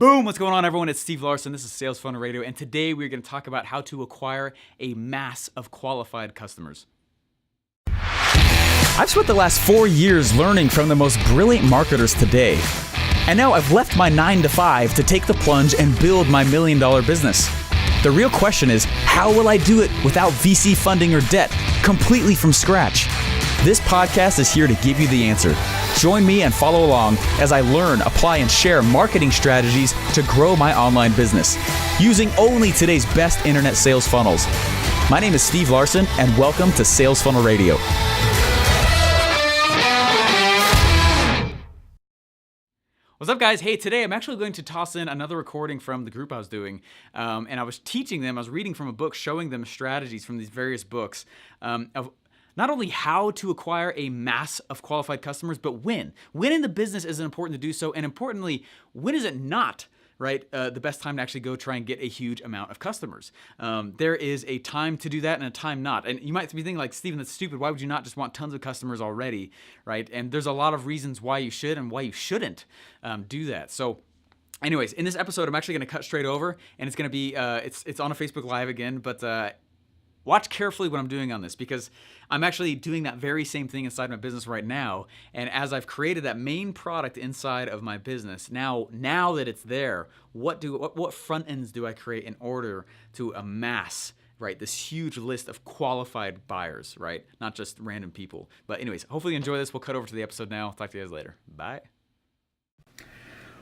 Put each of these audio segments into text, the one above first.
Boom! What's going on, everyone? It's Steve Larsen. This is Sales Funnel Radio, and today we're going to talk about how to acquire a mass of qualified customers. I've spent the last 4 years learning from the most brilliant marketers today. And now I've left my 9-to-5 to take the plunge and build my $1 million business. The real question is, how will I do it without VC funding or debt, completely from scratch? This podcast is here to give you the answer. Join me and follow along as I learn, apply, and share marketing strategies to grow my online business using only today's best internet sales funnels. My name is Steve Larsen, and welcome to Sales Funnel Radio. What's up, guys? Hey, today I'm actually going to toss in another recording from the group I was doing, and I was teaching them, I was reading from a book, showing them strategies from these various books of not only how to acquire a mass of qualified customers, but when. When in the business is it important to do so, and importantly, when is it not, right? The best time to actually go try and get a huge amount of customers. There is a time to do that and a time not. And you might be thinking like, Steven, that's stupid. Why would you not just want tons of customers already, right? And there's a lot of reasons why you should and why you shouldn't do that. So anyways, in this episode, I'm actually going to cut straight over, and it's going to be, it's on a Facebook Live again, but watch carefully what I'm doing on this, because I'm actually doing that very same thing inside my business right now. And as I've created that main product inside of my business, now that it's there, what front ends do I create in order to amass, right, this huge list of qualified buyers, right? Not just random people. But anyways, hopefully you enjoy this. We'll cut over to the episode now. Talk to you guys later. Bye.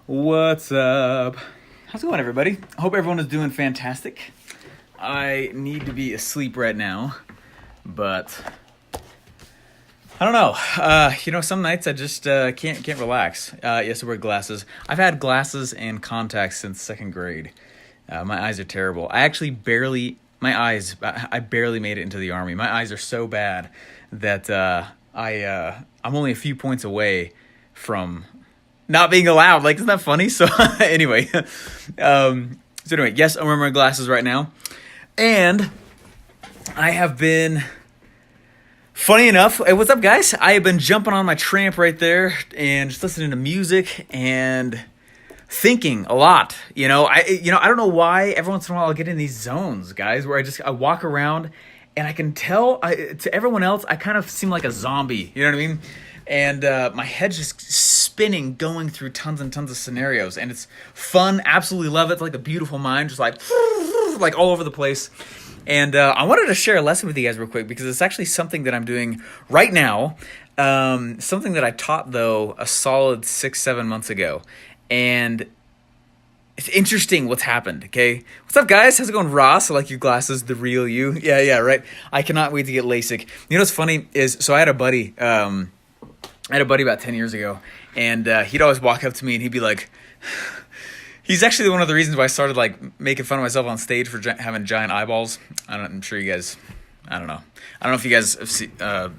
What's up? How's it going, everybody? I hope everyone is doing fantastic. I need to be asleep right now, but I don't know. Some nights I just can't relax. Yes, I wear glasses. I've had glasses and contacts since second grade. My eyes are terrible. I barely made it into the Army. My eyes are so bad that I'm only a few points away from not being allowed. Like, isn't that funny? So anyway, yes, I'm wearing my glasses right now. And I have been, funny enough, hey, what's up, guys? I have been jumping on my tramp right there and just listening to music and thinking a lot. I don't know why every once in a while I'll get in these zones, guys, where I walk around and I can tell to everyone else I kind of seem like a zombie. You know what I mean? And my head's just spinning, going through tons and tons of scenarios, and it's fun. Absolutely love it. It's like a beautiful mind, just like all over the place. And I wanted to share a lesson with you guys real quick, because it's actually something that I'm doing right now. Something that I taught, though, a solid 6-7 months ago. And it's interesting what's happened, okay? What's up, guys? How's it going, Ross? I like your glasses, the real you. Yeah, right. I cannot wait to get LASIK. You know what's funny is, so I had a buddy about 10 years ago, and he'd always walk up to me and he'd be like, he's actually one of the reasons why I started like making fun of myself on stage for having giant eyeballs. I'm sure you guys, I don't know if you guys have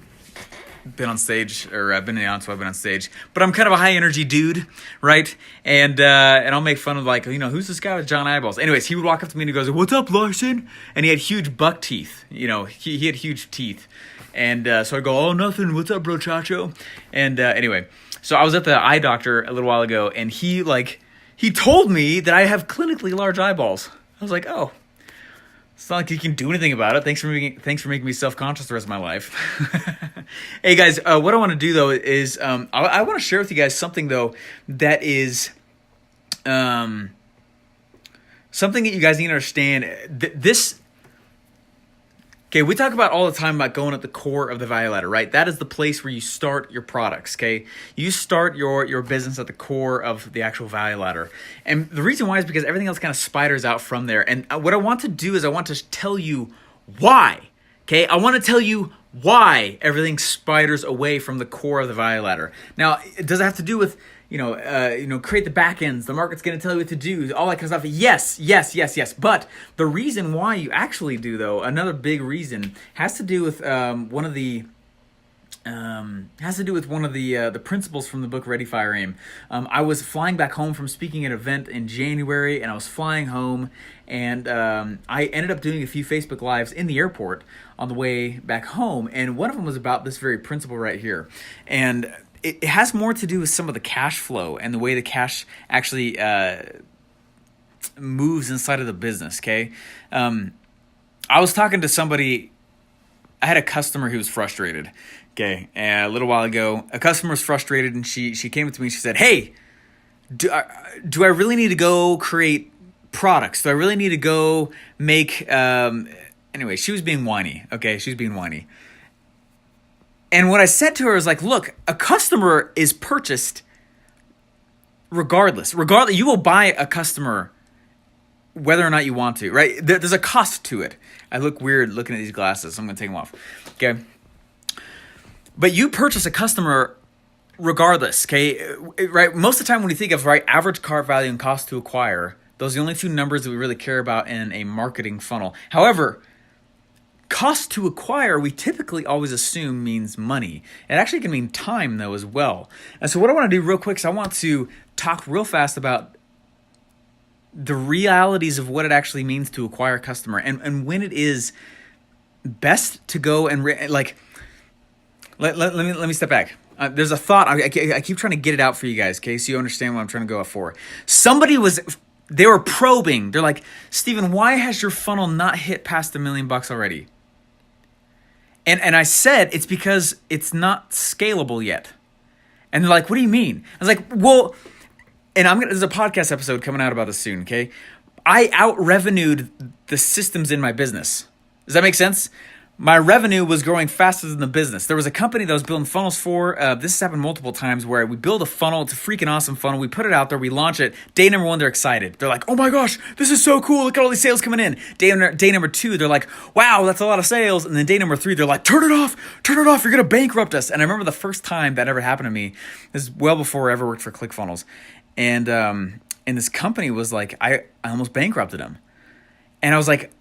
been on stage, or I've been in the audience while I've been on stage, but I'm kind of a high energy dude, right? And I'll make fun of like, who's this guy with giant eyeballs? Anyways, he would walk up to me and he goes, "What's up, Larsen?" And he had huge buck teeth. He had huge teeth. And so I go, "Oh, nothing. What's up, bro, Chacho?" And anyway, so I was at the eye doctor a little while ago, and he told me that I have clinically large eyeballs. I was like, "Oh, it's not like you can do anything about it. Thanks for making me self-conscious the rest of my life." Hey, guys, what I want to do, though, is I want to share with you guys something, though, that is something that you guys need to understand. Okay, we talk about all the time about going at the core of the value ladder, right? That is the place where you start your products, okay? You start your business at the core of the actual value ladder. And the reason why is because everything else kind of spiders out from there. And what I want to do is I want to tell you why, okay? I want to tell you why everything spiders away from the core of the value ladder. Now, does it have to do with create the back ends? The market's going to tell you what to do, all that kind of stuff. Yes. But the reason why you actually do, though, another big reason has to do with one of the principles from the book Ready, Fire, Aim. I was flying back home from speaking at an event in January, and I was flying home, and I ended up doing a few Facebook Lives in the airport on the way back home, and one of them was about this very principle right here. And it has more to do with some of the cash flow and the way the cash actually moves inside of the business, okay? I was talking to somebody. I had a customer who was frustrated, okay? And a little while ago, a customer was frustrated, and she came up to me and she said, hey, do I really need to go create products? Do I really need to go make... Anyway, she was being whiny, okay? She was being whiny. And what I said to her is like, look, a customer is purchased regardless. You will buy a customer whether or not you want to, right? There's a cost to it. I look weird looking at these glasses, so I'm going to take them off. Okay. But you purchase a customer regardless, okay? Right? Most of the time when you think of, right, average cart value and cost to acquire, those are the only two numbers that we really care about in a marketing funnel. However, cost to acquire, we typically always assume means money. It actually can mean time, though, as well. And so what I want to do real quick is I want to talk real fast about the realities of what it actually means to acquire a customer and when it is best to go and let me step back. There's a thought. I keep trying to get it out for you guys, okay, so you understand what I'm trying to go for. They were probing. They're like, Steven, why has your funnel not hit past $1 million already? And I said, it's because it's not scalable yet. And they're like, what do you mean? I was like, well, and there's a podcast episode coming out about this soon, okay? I out-revenued the systems in my business. Does that make sense? My revenue was growing faster than the business. There was a company that I was building funnels for. This has happened multiple times where we build a funnel. It's a freaking awesome funnel. We put it out there. We launch it. Day number 1, they're excited. They're like, oh my gosh, this is so cool. Look at all these sales coming in. Day number 2, they're like, wow, that's a lot of sales. And then day number 3, they're like, turn it off. You're going to bankrupt us. And I remember the first time that ever happened to me, this is well before I ever worked for ClickFunnels. And this company was like, I almost bankrupted them. And I was like,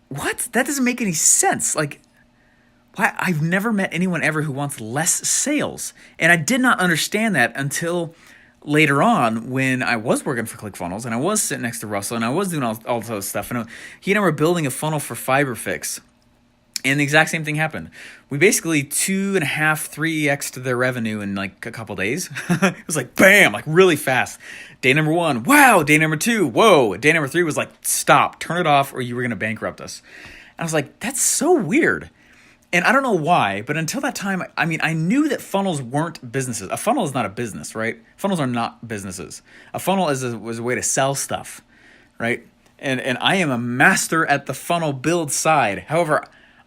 what? That doesn't make any sense. Like, why? I've never met anyone ever who wants less sales. And I did not understand that until later on when I was working for ClickFunnels and I was sitting next to Russell and I was doing all this stuff. And he and I were building a funnel for FiberFix. And the exact same thing happened. We basically 2.5, 3x to their revenue in like a couple days. It was like, bam, like really fast. Day number 1, wow. Day number 2, whoa. Day number 3 was like, stop, turn it off or you were going to bankrupt us. And I was like, that's so weird. And I don't know why, but until that time, I mean, I knew that funnels weren't businesses. A funnel is not a business, right? Funnels are not businesses. A funnel was a way to sell stuff, right? And I am a master at the funnel build side. However,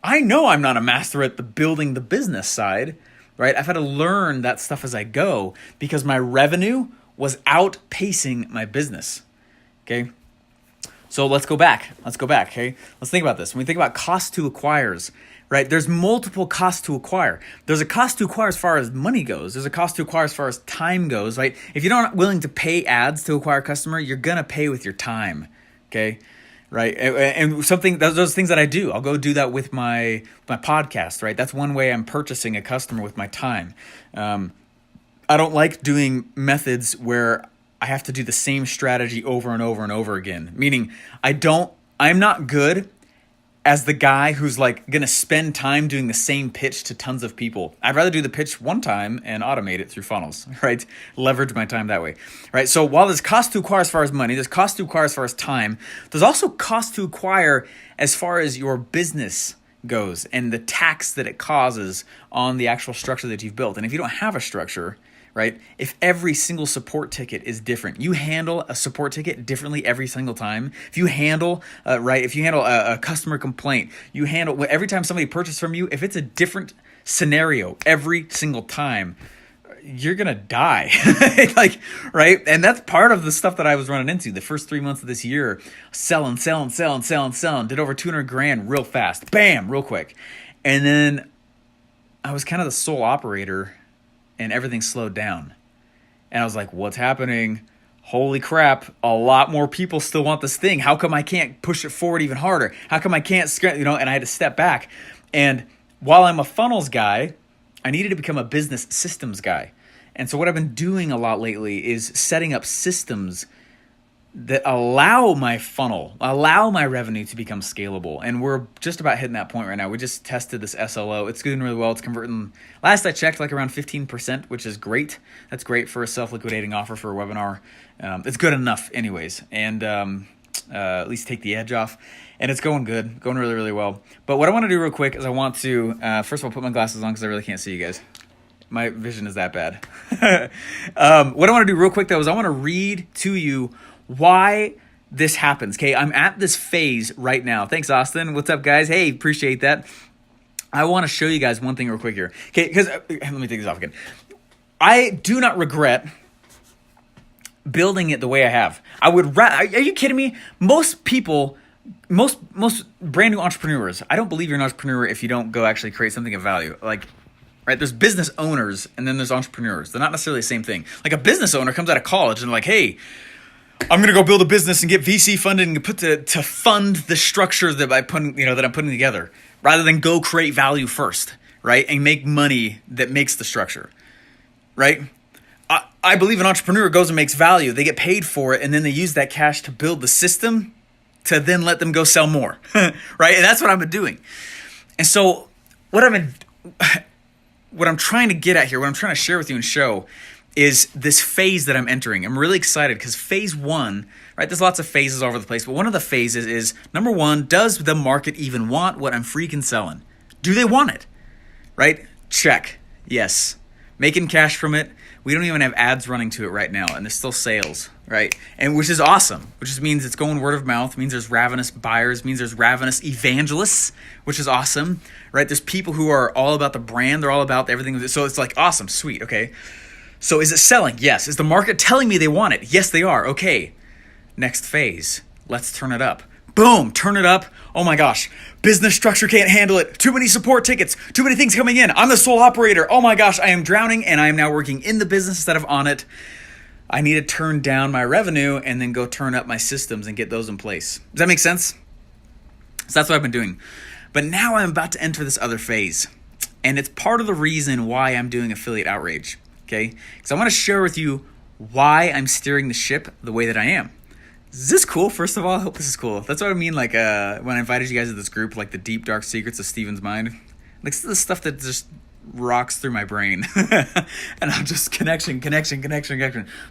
I know I'm not a master at the building the business side, right? I've had to learn that stuff as I go because my revenue was outpacing my business, okay? So let's go back, okay? Let's think about this. When we think about cost to acquires, right? There's multiple costs to acquire. There's a cost to acquire as far as money goes. There's a cost to acquire as far as time goes, right? If you're not willing to pay ads to acquire a customer, you're going to pay with your time, okay? Right. And those things that I do, I'll go do that with my podcast, right? That's one way I'm purchasing a customer with my time. I don't like doing methods where I have to do the same strategy over and over and over again. Meaning I'm not good as the guy who's like going to spend time doing the same pitch to tons of people. I'd rather do the pitch one time and automate it through funnels, right? Leverage my time that way, right? So while there's cost to acquire as far as money, there's cost to acquire as far as time, there's also cost to acquire as far as your business goes and the tax that it causes on the actual structure that you've built. And if you don't have a structure, right? If every single support ticket is different, you handle a support ticket differently every single time. If you handle, if you handle a customer complaint, you handle every time somebody purchases from you, if it's a different scenario every single time, you're going to die. Like, right? And that's part of the stuff that I was running into the first 3 months of this year, selling, did over 200 grand real fast, bam, real quick. And then I was kind of the sole operator and everything slowed down. And I was like, what's happening? Holy crap, a lot more people still want this thing. How come I can't push it forward even harder? How come I can't, and I had to step back. And while I'm a funnels guy, I needed to become a business systems guy. And so what I've been doing a lot lately is setting up systems that allow my revenue to become scalable. And we're just about hitting that point right now. We just tested this SLO. It's doing really well. It's converting, last I checked, like around 15%, which is great. That's great for a self-liquidating offer for a webinar. It's good enough anyways. And at least take the edge off. And it's going good, going really, really well. But what I want to do real quick is I want to, first of all, put my glasses on because I really can't see you guys. My vision is that bad. What I want to do real quick, though, is I want to read to you why this happens. Okay, I'm at this phase right now. Thanks, Austin. What's up, guys? Hey, appreciate that. I want to show you guys one thing real quick here. Okay, because let me take this off again. I do not regret building it the way I have. I would. Are you kidding me? Most people, most brand new entrepreneurs. I don't believe you're an entrepreneur if you don't go actually create something of value. Like, right? There's business owners and then there's entrepreneurs. They're not necessarily the same thing. Like a business owner comes out of college and like, hey, I'm gonna go build a business and get VC funded and put to fund the structure that I'm putting together, rather than go create value first, right? And make money that makes the structure, right? I believe an entrepreneur goes and makes value. They get paid for it, and then they use that cash to build the system to then let them go sell more, right? And that's what I've been doing. And so what I'm trying to get at here, what I'm trying to share with you and show is this phase that I'm entering. I'm really excited because phase one, right? There's lots of phases all over the place, but one of the phases is, number one, does the market even want what I'm freaking selling? Do they want it? Right? Check. Yes. Making cash from it. We don't even have ads running to it right now, and there's still sales, right? And which is awesome, which just means it's going word of mouth, means there's ravenous buyers, means there's ravenous evangelists, which is awesome, right? There's people who are all about the brand, they're all about everything. So it's like, awesome, sweet, okay. So is it selling? Yes. Is the market telling me they want it? Yes, they are. Okay. Next phase. Let's turn it up. Boom, turn it up. Oh my gosh. Business structure can't handle it. Too many support tickets. Too many things coming in. I'm the sole operator. Oh my gosh, I am drowning and I am now working in the business instead of on it. I need to turn down my revenue and then go turn up my systems and get those in place. Does that make sense? So that's what I've been doing. But now I'm about to enter this other phase. And it's part of the reason why I'm doing affiliate outreach. Okay? Because I want to share with you why I'm steering the ship the way that I am. Is this cool? First of all, I hope this is cool. That's what I mean, like, when I invited you guys to this group, like the deep, dark secrets of Steven's mind. Like, the stuff that just rocks through my brain. And I'm just connection. So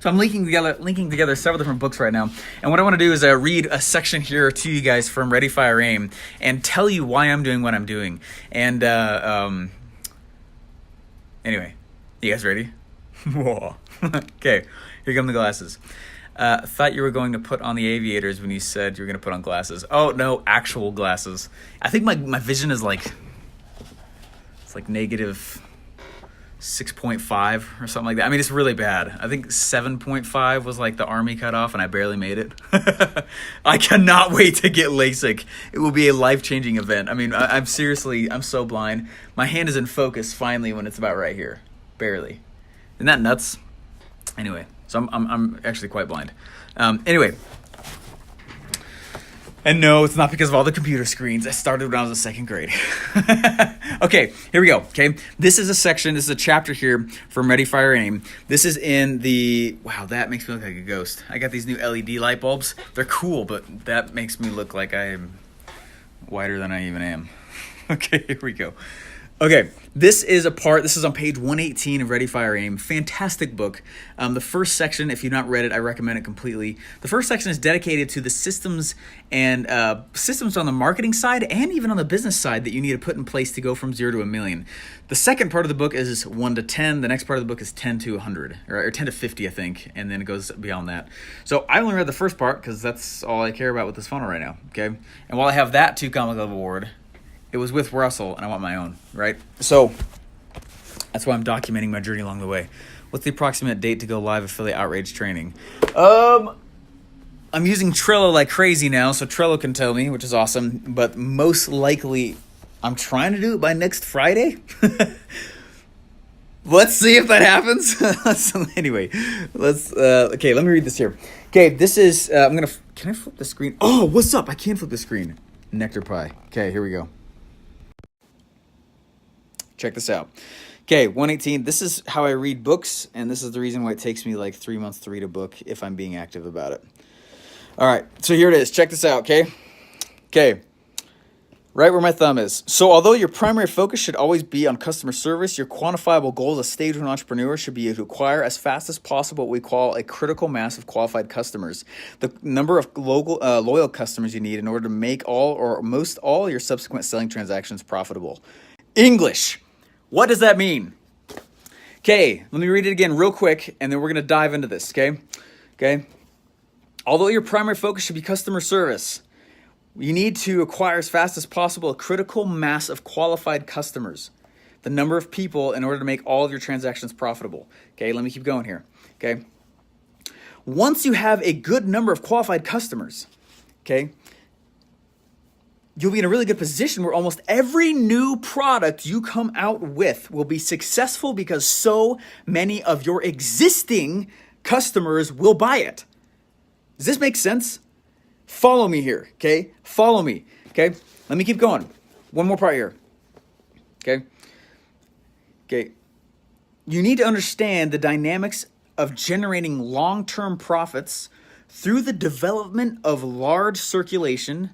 I'm linking together several different books right now. And what I want to do is read a section here to you guys from Ready, Fire, Aim and tell you why I'm doing what I'm doing. And, anyway, you guys ready? Whoa. Okay, here come the glasses. Thought you were going to put on the aviators when you said you were going to put on glasses. Oh, no, actual glasses. I think my vision is like, it's like negative 6.5 or something like that. I mean, it's really bad. I think 7.5 was like the army cutoff, and I barely made it. I cannot wait to get LASIK. It will be a life-changing event. I mean, I'm so blind. My hand is in focus finally when it's about right here. Barely. Isn't that nuts? Anyway, so I'm actually quite blind. Anyway. And no, it's not because of all the computer screens. I started when I was in second grade. Okay, here we go. Okay, this is a chapter here from Ready, Fire, Aim. This is in the, wow, that makes me look like a ghost. I got these new LED light bulbs. They're cool, but that makes me look like I am whiter than I even am. Okay, here we go. Okay, this is on page 118 of Ready, Fire, Aim. Fantastic book. The first section, if you've not read it, I recommend it completely. The first section is dedicated to the systems and systems on the marketing side and even on the business side that you need to put in place to go from 0 to $1 million. The second part of the book is 1 to 10. The next part of the book is 10 to 100, or 10 to 50, I think, and then it goes beyond that. So I only read the first part because that's all I care about with this funnel right now, okay? And while I have that 2 Comic Club award, it was with Russell, and I want my own, right? So that's why I'm documenting my journey along the way. What's the approximate date to go live affiliate outreach training? I'm using Trello like crazy now, so Trello can tell me, which is awesome. But most likely, I'm trying to do it by next Friday. Let's see if that happens. Anyway, okay, let me read this here. Okay, this is, can I flip the screen? Oh, what's up? I can't flip the screen. Nectar pie. Okay, here we go. Check this out. Okay, 118. This is how I read books, and this is the reason why it takes me like 3 months to read a book if I'm being active about it. All right, so here it is. Check this out, okay? Okay. Right where my thumb is. So although your primary focus should always be on customer service, your quantifiable goal as a stage one entrepreneur should be to acquire as fast as possible what we call a critical mass of qualified customers. The number of loyal customers you need in order to make all or most all your subsequent selling transactions profitable. English. What does that mean? Okay, let me read it again real quick, and then we're going to dive into this, okay? Although your primary focus should be customer service, you need to acquire as fast as possible a critical mass of qualified customers, the number of people in order to make all of your transactions profitable. Okay, let me keep going here. Okay. Once you have a good number of qualified customers, okay, you'll be in a really good position where almost every new product you come out with will be successful because so many of your existing customers will buy it. Does this make sense? Follow me here, okay? Follow me, okay? Let me keep going. One more part here, okay? Okay. You need to understand the dynamics of generating long-term profits through the development of large circulation,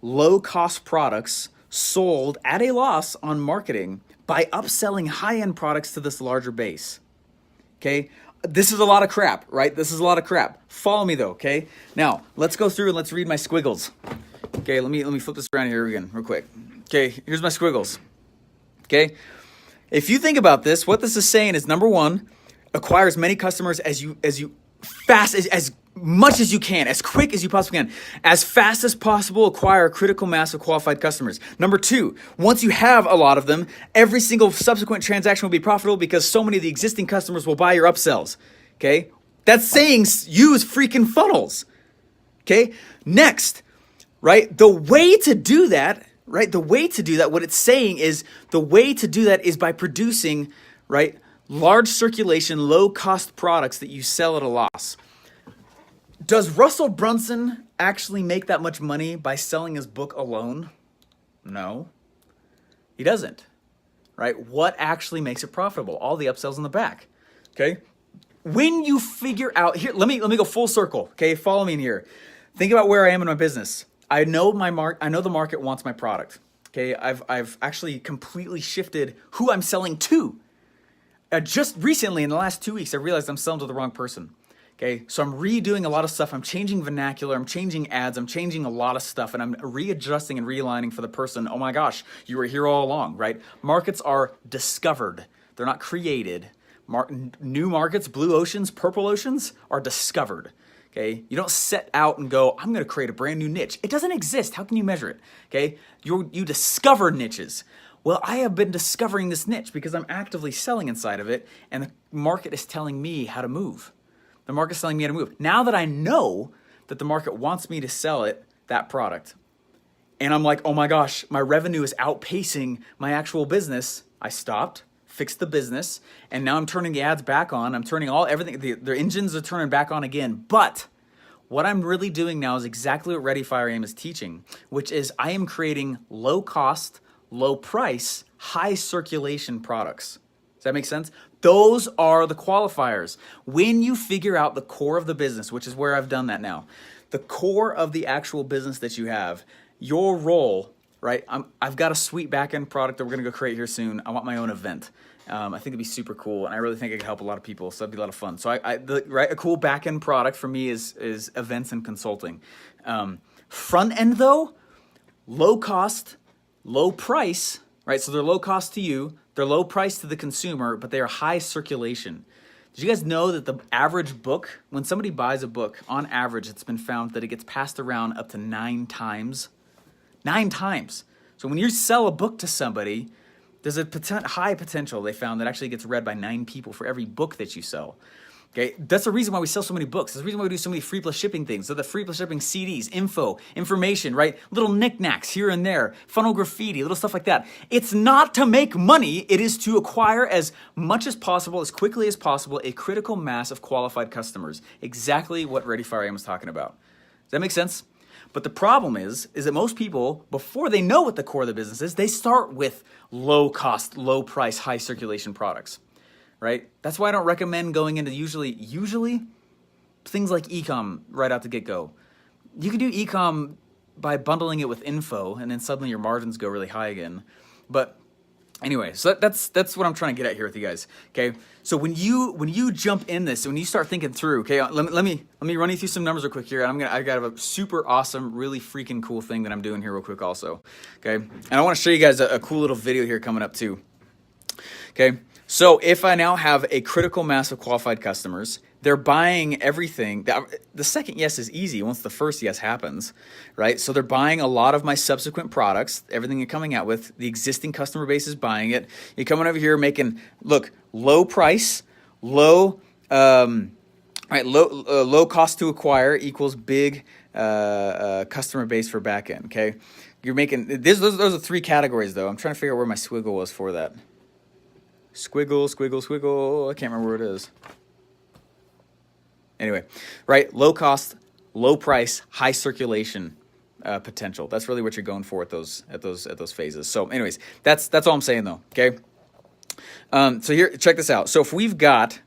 low-cost products sold at a loss on marketing by upselling high-end products to this larger base, okay? This is a lot of crap, right? This is a lot of crap. Follow me though, okay? Now, let's go through and let's read my squiggles. Okay, let me flip this around here again real quick. Okay, here's my squiggles. Okay? If you think about this, what this is saying is number one, acquire as many customers as much as you can, as quick as you possibly can. As fast as possible, acquire a critical mass of qualified customers. Number two, once you have a lot of them, every single subsequent transaction will be profitable because so many of the existing customers will buy your upsells. Okay? That's saying use freaking funnels. Okay? Next, right? The way to do that, what it's saying is the way to do that is by producing, right, large circulation, low cost products that you sell at a loss. Does Russell Brunson actually make that much money by selling his book alone? No, he doesn't, right? What actually makes it profitable? All the upsells in the back, okay? When you figure out, here, let me go full circle, okay? Follow me in here. Think about where I am in my business. I know the market wants my product, okay? I've actually completely shifted who I'm selling to. Just recently, in the last 2 weeks, I realized I'm selling to the wrong person. Okay, so I'm redoing a lot of stuff. I'm changing vernacular. I'm changing ads. I'm changing a lot of stuff, and I'm readjusting and realigning for the person. Oh my gosh, you were here all along, right? Markets are discovered. They're not created. New markets, blue oceans, purple oceans are discovered. Okay, you don't set out and go, I'm going to create a brand new niche. It doesn't exist. How can you measure it? Okay, you discover niches. Well, I have been discovering this niche because I'm actively selling inside of it, and the market is telling me how to move. The market's telling me how to move. Now that I know that the market wants me to sell that product, and I'm like, oh my gosh, my revenue is outpacing my actual business, I stopped, fixed the business, and now I'm turning the ads back on. I'm turning everything, the engines are turning back on again. But what I'm really doing now is exactly what Ready, Fire, Aim is teaching, which is I am creating low cost, low price, high circulation products. Does that make sense? Those are the qualifiers. When you figure out the core of the business, which is where I've done that now, the core of the actual business that you have, your role, right? I've got a sweet back-end product that we're going to go create here soon. I want my own event. I think it'd be super cool, and I really think it could help a lot of people, so it'd be a lot of fun. So a cool back-end product for me is events and consulting. Front end, though, low cost, low price, right? So they're low cost to you. They're low price to the consumer, but they are high circulation. Did you guys know that the average book, when somebody buys a book, on average, it's been found that it gets passed around up to 9 times? 9 times. So when you sell a book to somebody, there's a high potential they found that actually gets read by 9 people for every book that you sell. Okay, that's the reason why we sell so many books. That's the reason why we do so many free plus shipping things. So the free plus shipping CDs, information, right? Little knickknacks here and there, funnel graffiti, little stuff like that. It's not to make money. It is to acquire as much as possible, as quickly as possible, a critical mass of qualified customers. Exactly what Ready, Fire, Aim was talking about. Does that make sense? But the problem is that most people, before they know what the core of the business is, they start with low cost, low price, high circulation products. Right? That's why I don't recommend going into usually things like e-com right out the get-go. You can do e-com by bundling it with info, and then suddenly your margins go really high again. But anyway, so that's what I'm trying to get at here with you guys. Okay, so when you jump in this, when you start thinking through, okay, let me run you through some numbers real quick here. I got a super awesome, really freaking cool thing that I'm doing here real quick also. Okay, and I want to show you guys a cool little video here coming up too. Okay, so if I now have a critical mass of qualified customers, they're buying everything. The second yes is easy once the first yes happens, right? So they're buying a lot of my subsequent products, everything you're coming out with. The existing customer base is buying it. You're coming over here making, look, low price, low cost to acquire equals big customer base for backend. Okay, you're making those are three categories though. I'm trying to figure out where my squiggle was for that. Squiggle, squiggle, squiggle. I can't remember where it is. Anyway, right? Low cost, low price, high circulation potential. That's really what you're going for at those phases. So, anyways, that's all I'm saying though. Okay. So here, check this out. So if we've got,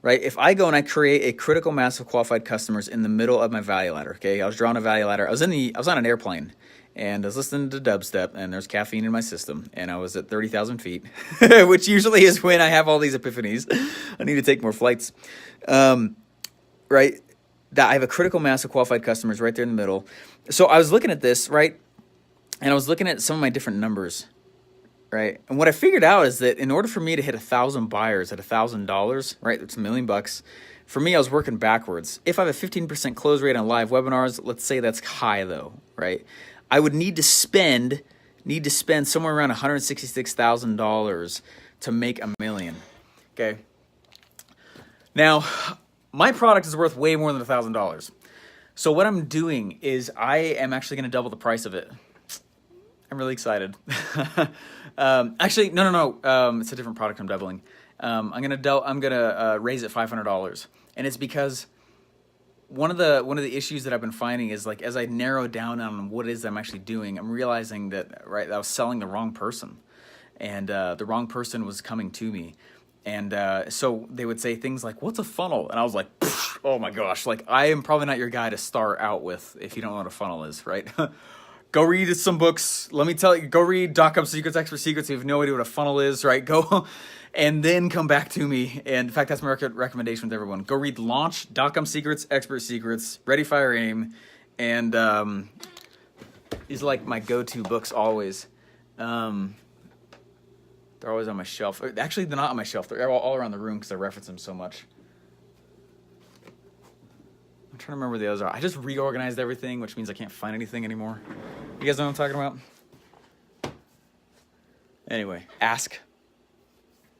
right, if I go and I create a critical mass of qualified customers in the middle of my value ladder. Okay, I was drawing a value ladder. I was on an airplane. And I was listening to dubstep, and there's caffeine in my system, and I was at 30,000 feet, which usually is when I have all these epiphanies. I need to take more flights. Right? That I have a critical mass of qualified customers right there in the middle. So I was looking at this, right? And I was looking at some of my different numbers, right? And what I figured out is that in order for me to hit 1,000 buyers at $1,000, right? It's $1 million. For me, I was working backwards. If I have a 15% close rate on live webinars, let's say that's high though, right? I would need to spend somewhere around $166,000 to make $1 million. Okay. Now, my product is worth way more than $1,000. So what I'm doing is I am actually going to double the price of it. I'm really excited. Actually, no. It's a different product I'm doubling. I'm gonna raise it $500, and it's because one of the issues that I've been finding is, like, as I narrow down on what it is I'm actually doing, I'm realizing that I was selling the wrong person, and the wrong person was coming to me, and so they would say things like, "What's a funnel?" And I was like, "Oh my gosh! Like, I am probably not your guy to start out with if you don't know what a funnel is, right?" Go read some books. Let me tell you, go read Dot-Com Secrets, Expert Secrets. If you have no idea what a funnel is, right? Go and then come back to me. And in fact, that's my recommendation with everyone. Go read Launch, Dot-Com Secrets, Expert Secrets, Ready, Fire, Aim. And these are like my go-to books always. They're always on my shelf. Actually, they're not on my shelf. They're all around the room because I reference them so much. I'm trying to remember where the others are. I just reorganized everything, which means I can't find anything anymore. You guys know what I'm talking about? Anyway, Ask.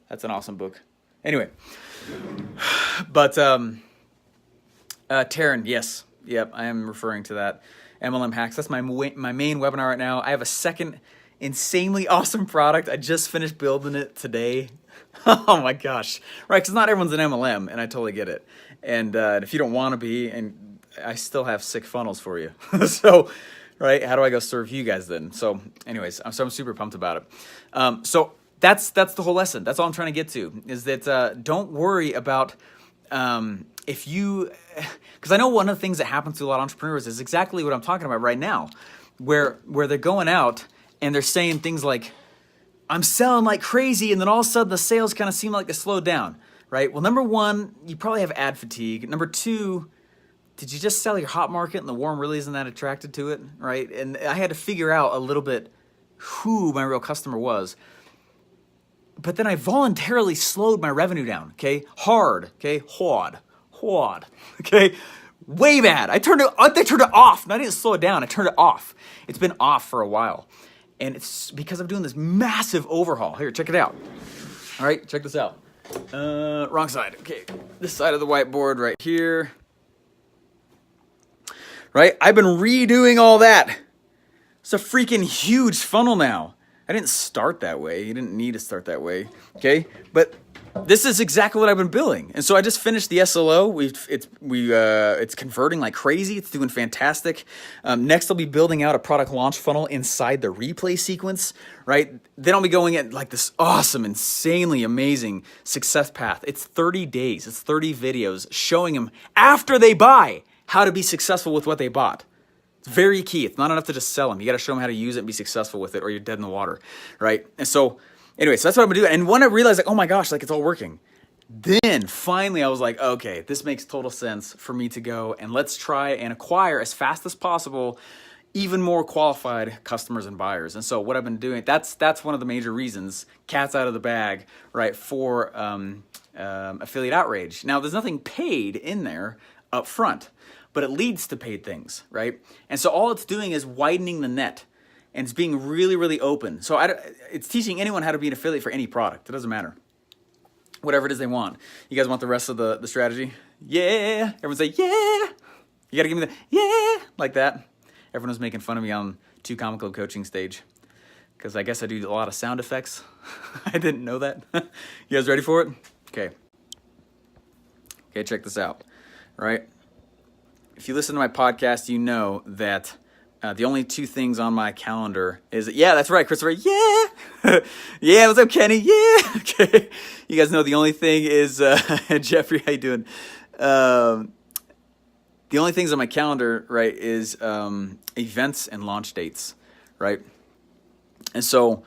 That's an awesome book. Anyway. But, Taryn, yes. Yep, I am referring to that. MLM Hacks. That's my main webinar right now. I have a second insanely awesome product. I just finished building it today. Oh my gosh. Right, because not everyone's an MLM, and I totally get it. And if you don't want to be, and I still have sick funnels for you. So, right, how do I go serve you guys then? So anyways, I'm super pumped about it. So that's the whole lesson. That's all I'm trying to get to, is that don't worry about if you, because I know one of the things that happens to a lot of entrepreneurs is exactly what I'm talking about right now, where they're going out and they're saying things like, I'm selling like crazy, and then all of a sudden the sales kind of seem like they slowed down, right? Well, number one, you probably have ad fatigue. Number two, did you just sell your hot market and the warm really isn't that attracted to it, right? And I had to figure out a little bit who my real customer was. But then I voluntarily slowed my revenue down, okay? Hard, okay? Hard, okay? Way bad. I turned it off. No, I didn't slow it down. I turned it off. It's been off for a while. And it's because I'm doing this massive overhaul. Here, check it out. All right, check this out. Wrong side. Okay, this side of the whiteboard right here. Right, I've been redoing all that. It's a freaking huge funnel now. I didn't start that way. You didn't need to start that way. Okay, but this is exactly what I've been building. And so I just finished the SLO. It's converting like crazy. It's doing fantastic. Next, I'll be building out a product launch funnel inside the replay sequence, right? Then I'll be going at like this awesome, insanely amazing success path. It's 30 days. It's 30 videos showing them after they buy how to be successful with what they bought. It's very key. It's not enough to just sell them. You got to show them how to use it and be successful with it, or you're dead in the water, right? And so, anyway, so that's what I'm gonna do. And when I realized, like, oh my gosh, like it's all working, then finally I was like, okay, this makes total sense for me to go and let's try and acquire as fast as possible even more qualified customers and buyers. And so what I've been doing, that's one of the major reasons, cat's out of the bag, right, for Affiliate Outrage. Now, there's nothing paid in there up front, but it leads to paid things, right? And so all it's doing is widening the net, and it's being really, really open. So it's teaching anyone how to be an affiliate for any product. It doesn't matter. Whatever it is they want. You guys want the rest of the strategy? Yeah. Everyone say, yeah. You got to give me the, yeah, like that. Everyone was making fun of me on 2 Comic Club coaching stage because I guess I do a lot of sound effects. I didn't know that. You guys ready for it? Okay, check this out, right? If you listen to my podcast, you know that the only 2 things on my calendar is, yeah, that's right, Christopher, yeah. Yeah, what's up, Kenny? Yeah. Okay. You guys know the only thing is, Jeffrey, how you doing? The only things on my calendar, right, is events and launch dates, right? And so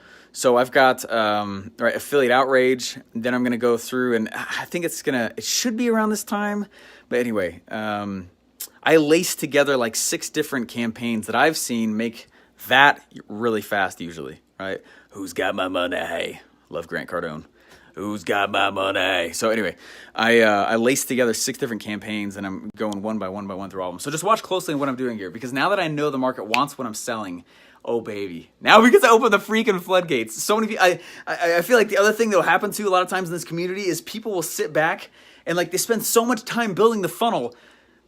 I've got right, Affiliate Outrage. Then I'm gonna go through, and I think it should be around this time. But anyway, I lace together like 6 different campaigns that I've seen make that really fast usually, right? Who's got my money? Love Grant Cardone. Who's got my money? So anyway, I laced together 6 different campaigns, and I'm going one by one through all of them. So just watch closely what I'm doing here, because now that I know the market wants what I'm selling, oh baby, now we get to open the freaking floodgates. So many people, I feel like the other thing that will happen too a lot of times in this community is people will sit back and like they spend so much time building the funnel.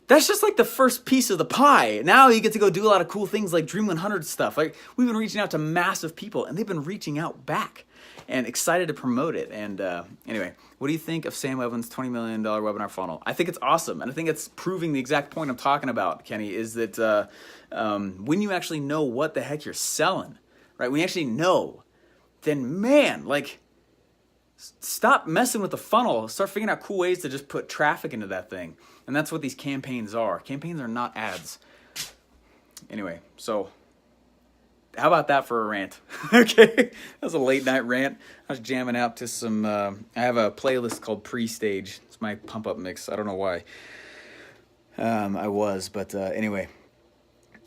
That's just like the first piece of the pie. Now you get to go do a lot of cool things like Dream 100 stuff. Like we've been reaching out to massive people, and they've been reaching out back. And excited to promote it. And anyway, what do you think of Sam Evans' $20 million webinar funnel? I think it's awesome. And I think it's proving the exact point I'm talking about, Kenny, is that when you actually know what the heck you're selling, right? When you actually know, then man, like, stop messing with the funnel. Start figuring out cool ways to just put traffic into that thing. And that's what these campaigns are. Campaigns are not ads. Anyway, so how about that for a rant? Okay, that was a late night rant. I was jamming out to some, I have a playlist called Pre-Stage. It's my pump up mix. I don't know why I was, but anyway.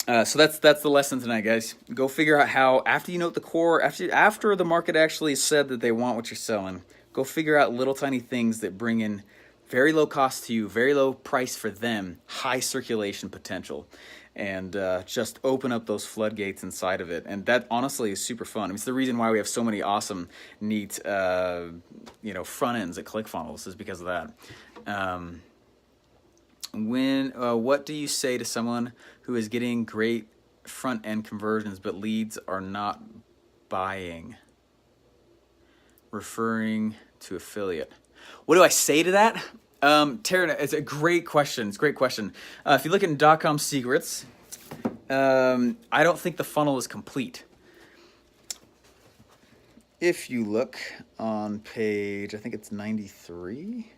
So that's the lesson tonight, guys. Go figure out how, after you know the core, after the market actually said that they want what you're selling, go figure out little tiny things that bring in very low cost to you, very low price for them, high circulation potential. And just open up those floodgates inside of it. And that honestly is super fun. I mean, it's the reason why we have so many awesome, neat, front ends at ClickFunnels is because of that. What do you say to someone who is getting great front end conversions but leads are not buying? Referring to affiliate. What do I say to that? Taryn, it's a great question. It's a great question. If you look at .com secrets, I don't think the funnel is complete. If you look on page, I think it's 93.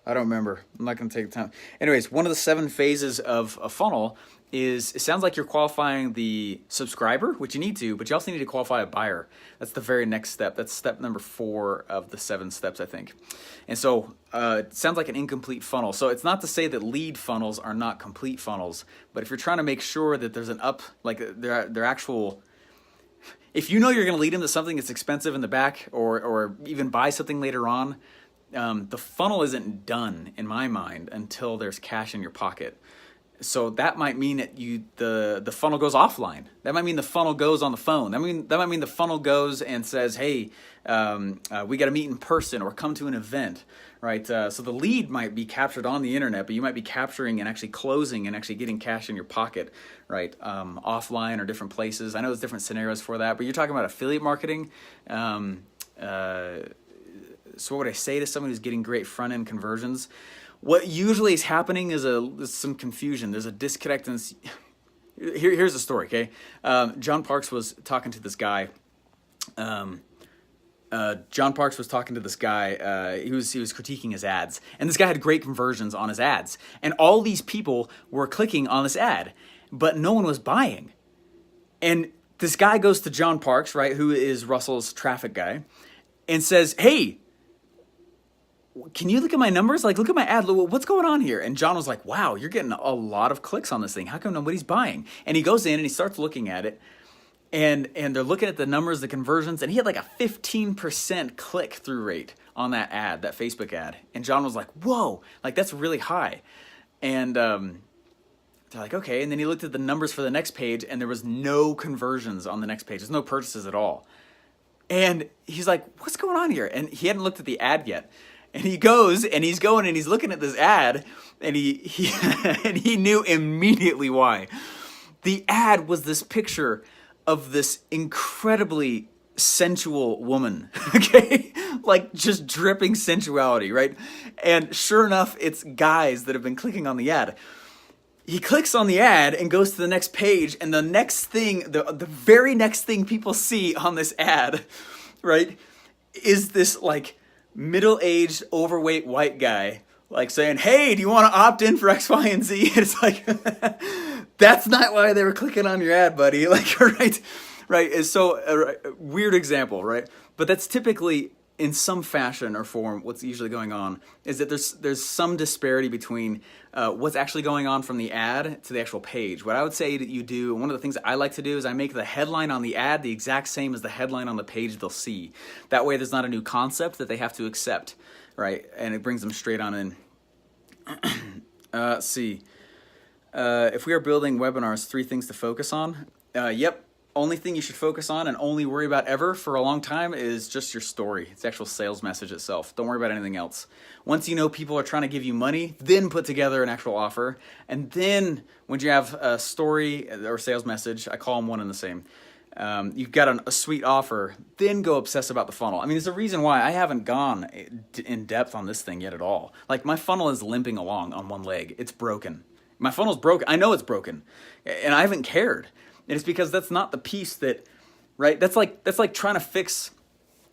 I don't remember. I'm not going to take the time. Anyways, one of the 7 phases of a funnel is, it sounds like you're qualifying the subscriber, which you need to, but you also need to qualify a buyer. That's the very next step. That's step number 4 of the 7 steps, I think. And so it sounds like an incomplete funnel. So it's not to say that lead funnels are not complete funnels, but if you're trying to make sure that there's an their actual, if you know you're going to lead them to something that's expensive in the back, or even buy something later on, the funnel isn't done in my mind until there's cash in your pocket. So that might mean that the funnel goes offline. That might mean the funnel goes on the phone. That might mean the funnel goes and says, hey, we got to meet in person or come to an event, right? So the lead might be captured on the internet, but you might be capturing and actually closing and actually getting cash in your pocket, right? Offline or different places. I know there's different scenarios for that, but you're talking about affiliate marketing. So what would I say to someone who's getting great front-end conversions? What usually is happening is some confusion. There's a disconnect. Here's the story, okay? John Parks was talking to this guy John Parks was talking to this guy. He was critiquing his ads, and this guy had great conversions on his ads, and all these people were clicking on this ad, but no one was buying. And this guy goes to John Parks, right, who is Russell's traffic guy, and says, "Hey, can you look at my numbers? Like, look at my ad. What's going on here?" And John was like, "Wow, you're getting a lot of clicks on this thing. How come nobody's buying?" And he goes in and he starts looking at it. And they're looking at the numbers, the conversions, and he had like a 15% click-through rate on that ad, that Facebook ad. And John was like, "Whoa, like that's really high." And they're like, "Okay." And then he looked at the numbers for the next page, and there was no conversions on the next page. There's no purchases at all. And he's like, "What's going on here?" And he hadn't looked at the ad yet. And he goes, and he's going, and he's looking at this ad, and he and he knew immediately why. The ad was this picture of this incredibly sensual woman, okay? Like just dripping sensuality, right? And sure enough, it's guys that have been clicking on the ad. He clicks on the ad and goes to the next page, and the next thing, the very next thing people see on this ad, right, is this like middle-aged, overweight white guy like saying, "Hey, do you want to opt in for X, Y, and Z?" It's like, that's not why they were clicking on your ad, buddy. Like, right? It's so a weird example, right? But that's typically, in some fashion or form, what's usually going on is that there's some disparity between what's actually going on from the ad to the actual page. What I would say that you do, and one of the things that I like to do, is I make the headline on the ad the exact same as the headline on the page they'll see. That way there's not a new concept that they have to accept, right? And it brings them straight on in. Let's see. If we are building webinars, 3 things to focus on. Yep. Only thing you should focus on and only worry about ever for a long time is just your story. It's the actual sales message itself. Don't worry about anything else. Once you know people are trying to give you money, then put together an actual offer. And then when you have a story or sales message, I call them one and the same. You've got a sweet offer, then go obsess about the funnel. I mean, there's a reason why I haven't gone in depth on this thing yet at all. Like, my funnel is limping along on one leg. It's broken. My funnel's broken. I know it's broken, and I haven't cared. And it's because that's not the piece that, right? That's like trying to fix.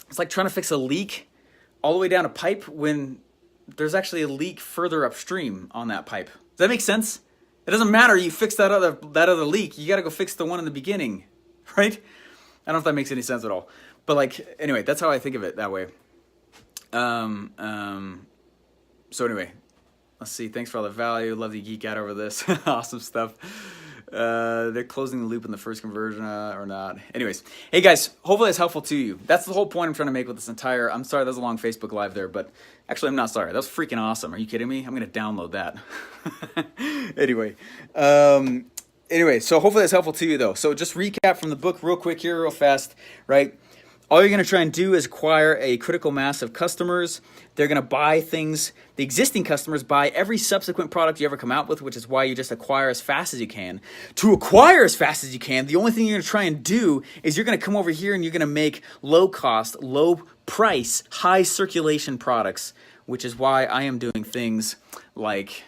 It's like trying to fix a leak all the way down a pipe when there's actually a leak further upstream on that pipe. Does that make sense? It doesn't matter. You fix that other leak. You got to go fix the one in the beginning, right? I don't know if that makes any sense at all. But like, anyway, that's how I think of it that way. So anyway, let's see. Thanks for all the value. Love to geek out over this. Awesome stuff. They're closing the loop in the first conversion or not. Anyways, hey guys, hopefully that's helpful to you. That's the whole point I'm trying to make with this entire, I'm sorry that was a long Facebook Live there, but actually I'm not sorry. That was freaking awesome. Are you kidding me? I'm going to download that. Anyway, so hopefully that's helpful to you though. So just recap from the book real quick here, real fast, right? All you're going to try and do is acquire a critical mass of customers. They're going to buy things. The existing customers buy every subsequent product you ever come out with, which is why you just acquire as fast as you can. To acquire as fast as you can, the only thing you're going to try and do is you're going to come over here and you're going to make low cost, low price, high circulation products, which is why I am doing things like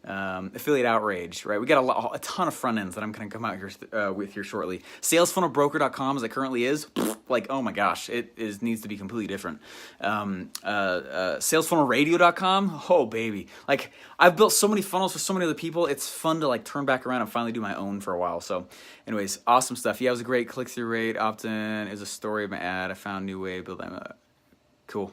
affiliate outrage, right? We got a ton of front ends that I'm going to come out here with here shortly. Salesfunnelbroker.com, as it currently is, like, oh my gosh, needs to be completely different. Salesfunnelradio.com, oh baby, like I've built so many funnels for so many other people. It's fun to like turn back around and finally do my own for a while. So, anyways, awesome stuff. Yeah, it was a great click-through rate. Opt-in is a story of my ad. I found a new way to build them. Cool.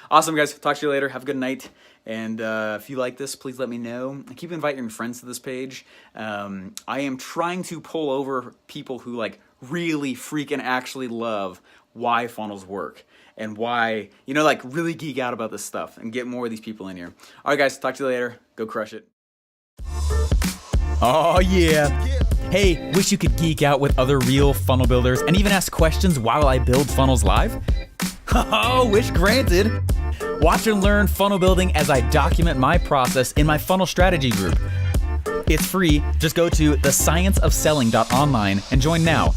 Awesome, guys. Talk to you later. Have a good night. And if you like this, please let me know. Keep inviting your friends to this page. I am trying to pull over people who like really freaking actually love why funnels work and why, like really geek out about this stuff and get more of these people in here. All right, guys. Talk to you later. Go crush it. Oh, yeah. Hey, wish you could geek out with other real funnel builders and even ask questions while I build funnels live? Oh, wish granted. Watch and learn funnel building as I document my process in my funnel strategy group. It's free. Just go to thescienceofselling.online and join now.